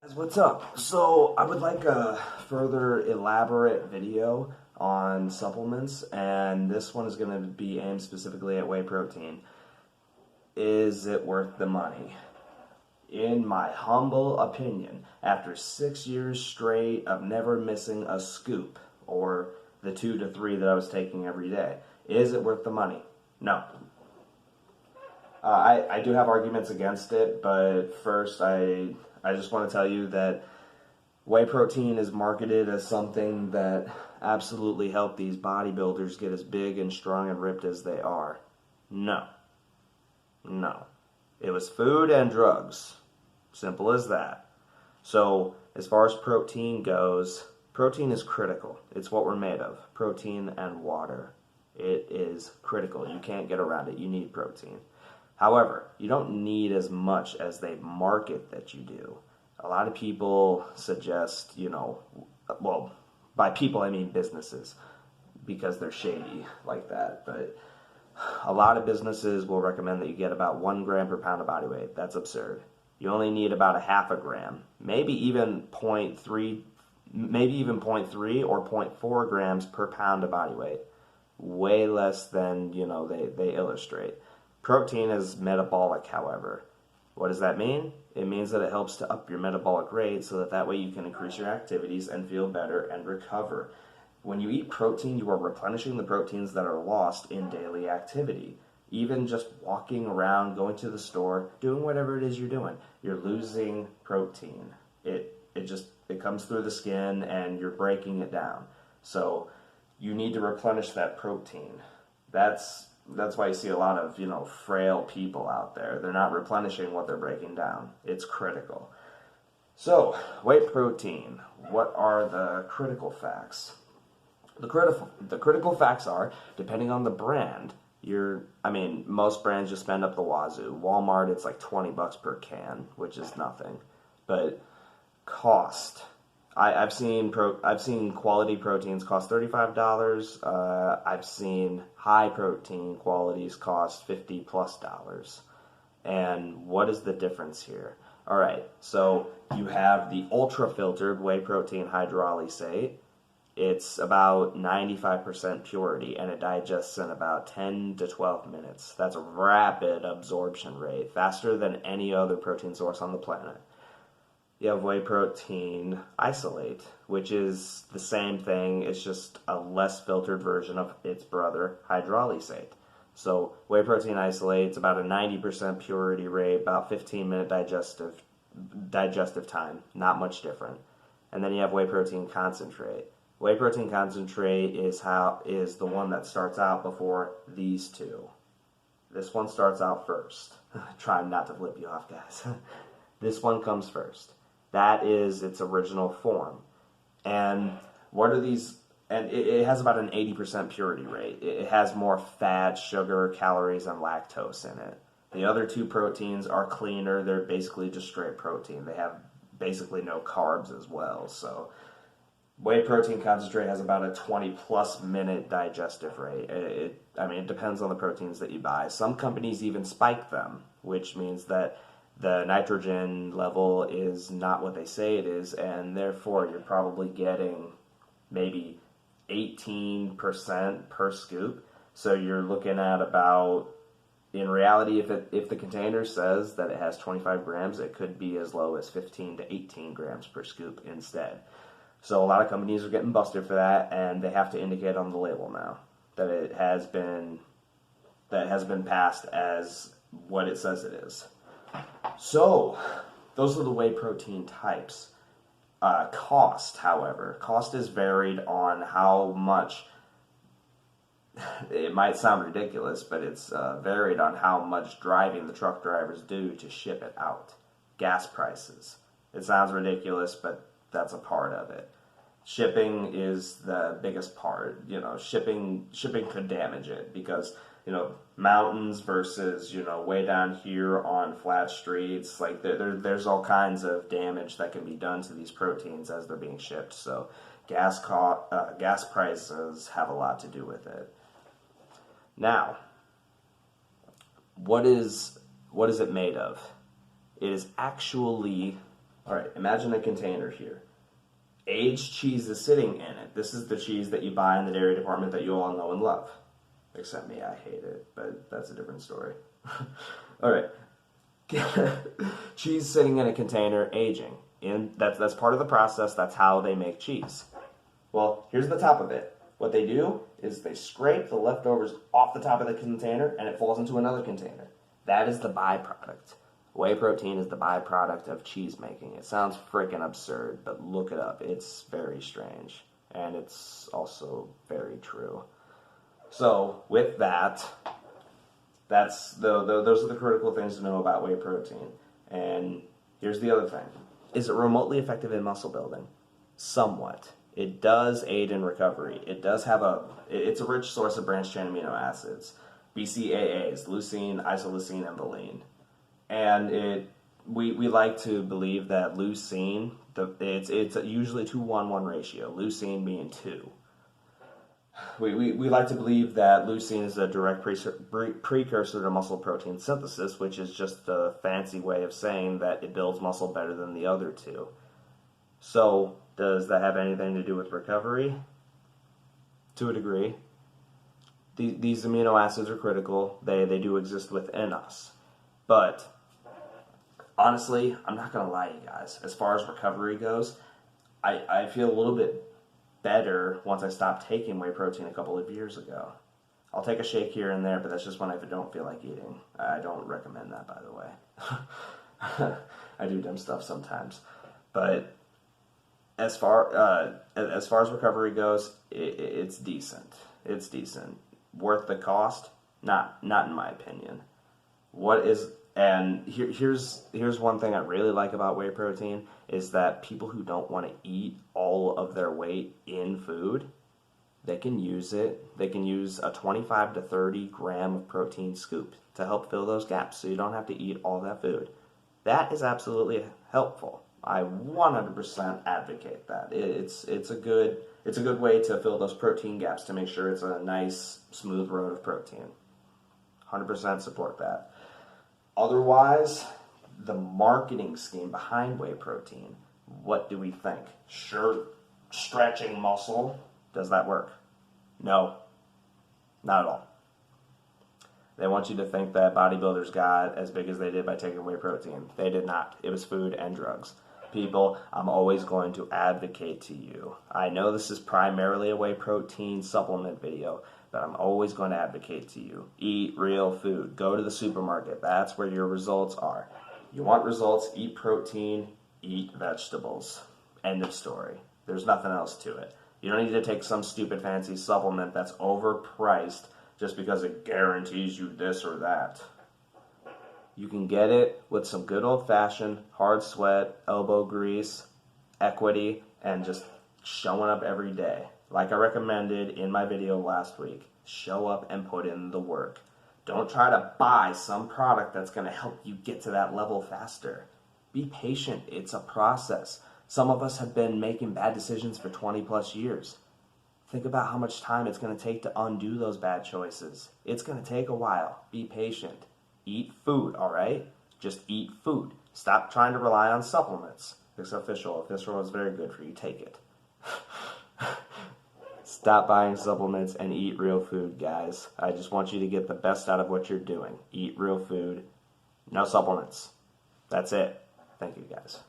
Guys, what's up? So I would like a further elaborate video on supplements, and this one is going to be aimed specifically at whey protein. Is it worth the money? In my humble opinion, after 6 years straight of never missing a scoop, or the 2 to 3 that I was taking every day, is it worth the money? No. I do have arguments against it, but first I just want to tell you that whey protein is marketed as something that absolutely helped these bodybuilders get as big and strong and ripped as they are. No. No. It was food and drugs. Simple as that. So, as far as protein goes, protein is critical. It's what we're made of. Protein and water. It is critical. You can't get around it. You need protein. However, you don't need as much as they market that you do. A lot of people suggest, well, by people I mean businesses, because they're shady like that. But a lot of businesses will recommend that you get about 1 gram per pound of body weight. That's absurd. You only need about a half a gram, maybe even 0.3, or 0.4 grams per pound of body weight. Way less than, they illustrate. Protein is metabolic, however. What does that mean? It means that it helps to up your metabolic rate so that way you can increase your activities and feel better and recover. When you eat protein, you are replenishing the proteins that are lost in daily activity. Even just walking around, going to the store, doing whatever it is you're doing, you're losing protein. It comes through the skin and you're breaking it down. So you need to replenish that protein. That's why you see a lot of, frail people out there. They're not replenishing what they're breaking down. It's critical. So, whey protein. What are the critical facts? The critical facts are, depending on the brand, most brands just spend up the wazoo. Walmart, it's like $20 per can, which is nothing. But cost. I've seen quality proteins cost $35. I've seen high protein qualities cost $50+. And what is the difference here? All right, so you have the ultra filtered whey protein hydrolysate. It's about 95% purity, and it digests in about 10 to 12 minutes. That's a rapid absorption rate, faster than any other protein source on the planet. You have whey protein isolate, which is the same thing. It's just a less filtered version of its brother, hydrolysate. So whey protein isolate, it's about a 90% purity rate, about 15-minute digestive time. Not much different. And then you have whey protein concentrate. Whey protein concentrate is the one that starts out before these two. This one starts out first. Trying not to flip you off, guys. This one comes first. That is its original form. And what are these? And it has about an 80% purity rate. It has more fat, sugar, calories, and lactose in it. The other two proteins are cleaner. They're basically just straight protein. They have basically no carbs as well. So whey protein concentrate has about a 20+ minute digestive rate. It depends on the proteins that you buy. Some companies even spike them, which means that the nitrogen level is not what they say it is, and therefore you're probably getting maybe 18% per scoop. So you're looking at about, in reality, if the container says that it has 25 grams, it could be as low as 15 to 18 grams per scoop instead. So a lot of companies are getting busted for that, and they have to indicate on the label now that it has been passed as what it says it is. So, those are the whey protein types. Cost, however. Cost is varied on how much, it might sound ridiculous, but it's varied on how much driving the truck drivers do to ship it out. Gas prices. It sounds ridiculous, but that's a part of it. Shipping is the biggest part. Shipping could damage it because, mountains versus, way down here on flat streets. Like there's all kinds of damage that can be done to these proteins as they're being shipped. So gas prices have a lot to do with it. Now, what is it made of? It is actually All right, imagine a container here. Aged cheese is sitting in it. This is the cheese that you buy in the dairy department that you all know and love. Except me, I hate it, but that's a different story. All right. Cheese sitting in a container, aging. That's part of the process. That's how they make cheese. Well, here's the top of it. What they do is they scrape the leftovers off the top of the container and it falls into another container. That is the byproduct. Whey protein is the byproduct of cheese making. It sounds freaking absurd, but look it up. It's very strange. And it's also very true. So, with that, those are the critical things to know about whey protein. And here's the other thing. Is it remotely effective in muscle building? Somewhat. It does aid in recovery. It does have it's a rich source of branched-chain amino acids, BCAAs, leucine, isoleucine, and valine. And we like to believe that leucine, it's usually 2-1-1 ratio, leucine being 2. We like to believe that leucine is a direct precursor to muscle protein synthesis, which is just a fancy way of saying that it builds muscle better than the other two. So, does that have anything to do with recovery? To a degree. These amino acids are critical. They do exist within us. But, honestly, I'm not going to lie to you guys. As far as recovery goes, I feel a little bit better once I stopped taking whey protein a couple of years ago. I'll take a shake here and there, but that's just when I don't feel like eating. I don't recommend that, by the way. I do dumb stuff sometimes. But as far as recovery goes, it's decent. It's decent. Worth the cost? Not in my opinion. Here's one thing I really like about whey protein is that people who don't want to eat all of their weight in food, they can use it. They can use a 25 to 30 gram of protein scoop to help fill those gaps so you don't have to eat all that food. That is absolutely helpful. I 100% advocate that. It's a good way to fill those protein gaps to make sure it's a nice smooth road of protein. 100% support that. Otherwise, the marketing scheme behind whey protein, what do we think? Sure, stretching muscle, does that work? No, not at all. They want you to think that bodybuilders got as big as they did by taking whey protein. They did not. It was food and drugs. People, I'm always going to advocate to you. I know this is primarily a whey protein supplement video, but I'm always going to advocate to you. Eat real food. Go to the supermarket. That's where your results are. You want results, eat protein, eat vegetables. End of story. There's nothing else to it. You don't need to take some stupid fancy supplement that's overpriced just because it guarantees you this or that. You can get it with some good old-fashioned hard sweat, elbow grease, equity, and just showing up every day. Like I recommended in my video last week, show up and put in the work. Don't try to buy some product that's going to help you get to that level faster. Be patient. It's a process. Some of us have been making bad decisions for 20 plus years. Think about how much time it's going to take to undo those bad choices. It's going to take a while. Be patient. Eat food, all right? Just eat food. Stop trying to rely on supplements. Except fish oil. Fish oil is very good for you. Take it. Stop buying supplements and eat real food, guys. I just want you to get the best out of what you're doing. Eat real food. No supplements. That's it. Thank you, guys.